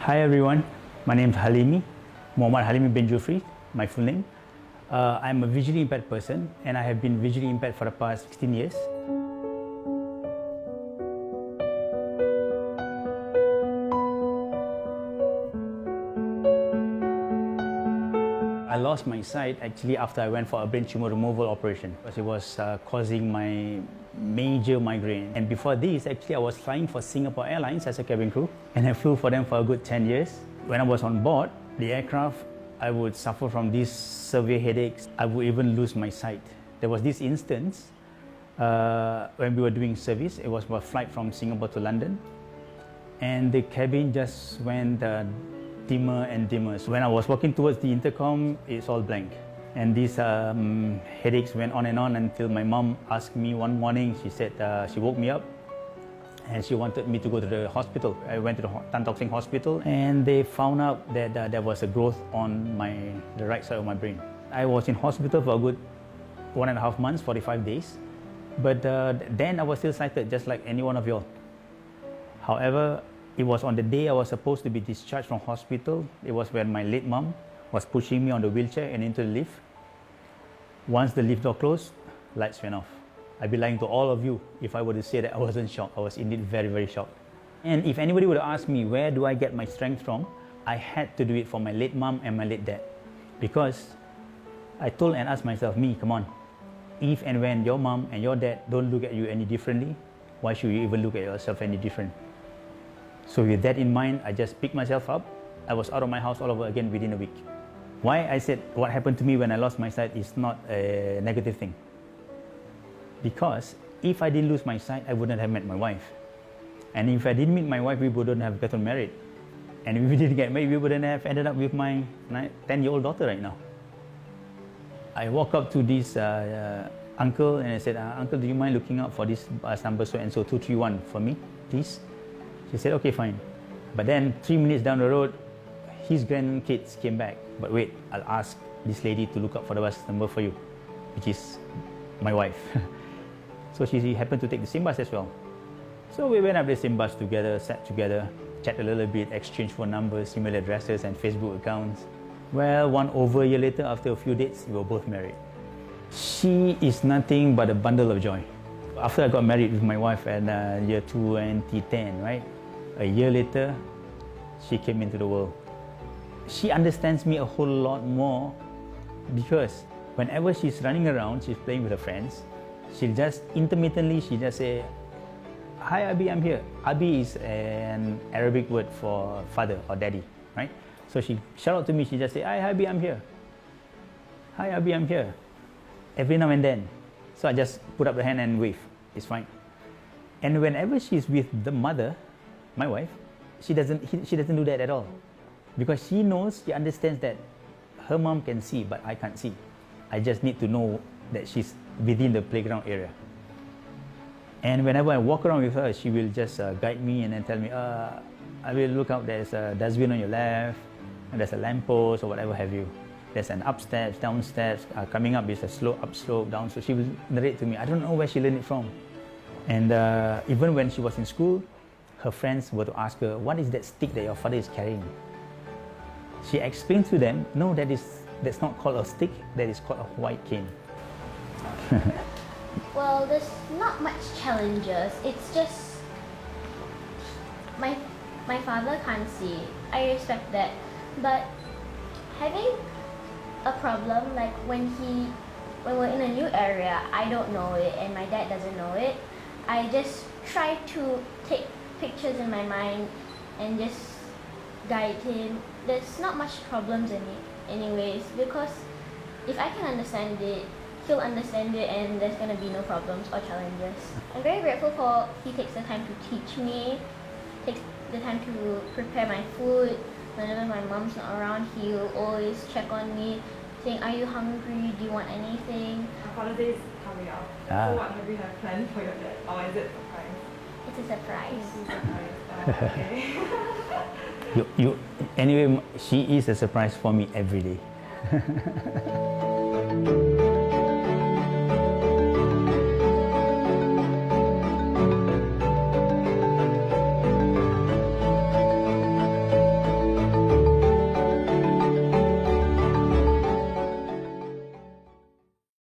Hi everyone, my name is Halimi, Muhammad Halimi bin Jufri, my full name. I'm a visually impaired person and I have been visually impaired for the past 16 years. I lost my sight actually after I went for a brain tumor removal operation because it was causing my major migraine. And before this, actually I was flying for Singapore Airlines as a cabin crew and I flew for them for a good 10 years. When I was on board the aircraft, I would suffer from these severe headaches. I would even lose my sight. There was this instance when we were doing service. It was a flight from Singapore to London and the cabin just went dimmer and dimmer. So when I was walking towards the intercom, it's all blank. And these headaches went on and on until my mom asked me one morning, she said, she woke me up and she wanted me to go to the hospital. I went to the Tan Tock Seng hospital and they found out that there was a growth on the right side of my brain. I was in hospital for a good 1.5 months, 45 days. But then I was still sighted just like any one of y'all. However, it was on the day I was supposed to be discharged from hospital. It was when my late mom was pushing me on the wheelchair and into the lift. Once the lift door closed, lights went off. I'd be lying to all of you if I were to say that I wasn't shocked. I was indeed very, very shocked. And if anybody would ask me where do I get my strength from, I had to do it for my late mom and my late dad. Because I told and asked myself, come on, if and when your mom and your dad don't look at you any differently, why should you even look at yourself any different? So with that in mind, I just picked myself up. I was out of my house all over again within a week. Why I said what happened to me when I lost my sight is not a negative thing. Because if I didn't lose my sight, I wouldn't have met my wife. And if I didn't meet my wife, we wouldn't have gotten married. And if we didn't get married, we wouldn't have ended up with my 10-year-old daughter right now. I walked up to this uncle and I said, Uncle, do you mind looking up for this bus number so-and-so 231 for me, please? She said, okay, fine. But then 3 minutes down the road, his grandkids came back. But wait, I'll ask this lady to look up for the bus number for you, which is my wife. So she happened to take the same bus as well. So we went up the same bus together, sat together, chat a little bit, exchanged phone numbers, email addresses and Facebook accounts. Well, over a year later, after a few dates, we were both married. She is nothing but a bundle of joy. After I got married with my wife in year 2010, right? A year later, she came into the world. She understands me a whole lot more because whenever she's running around, she's playing with her friends, she'll just intermittently, she just say, hi Abi, I'm here. Abi is an Arabic word for father or daddy, right? So she shout out to me, she just say, hi Abi, I'm here. Hi Abi, I'm here. Every now and then. So I just put up the hand and wave. It's fine. And whenever she's with the mother, my wife, she doesn't do that at all. Because she knows, she understands that her mom can see, but I can't see. I just need to know that she's within the playground area. And whenever I walk around with her, she will just guide me and then tell me, I will look out, there's a dustbin on your left, and there's a lamppost or whatever have you. There's an up steps, down steps, coming up is a slope, up slope, down. So she will narrate to me. I don't know where she learned it from. And even when she was in school, her friends were to ask her, what is that stick that your father is carrying? She explained to them, no, that's not called a stick, that is called a white cane. Well, there's not much challenges. It's just my father can't see. I respect that. But having a problem like when we're in a new area, I don't know it and my dad doesn't know it, I just try to take pictures in my mind and just guide him. There's not much problems in it anyways, because if I can understand it, he'll understand it and there's gonna be no problems or challenges. I'm very grateful for he takes the time to teach me, takes the time to prepare my food. Whenever my mom's not around, he'll always check on me, saying, are you hungry? Do you want anything? Father's Day is coming up. So what have you planned for your dad? Or is it a surprise? It's a surprise. It's a surprise. Okay. Anyway, she is a surprise for me every day.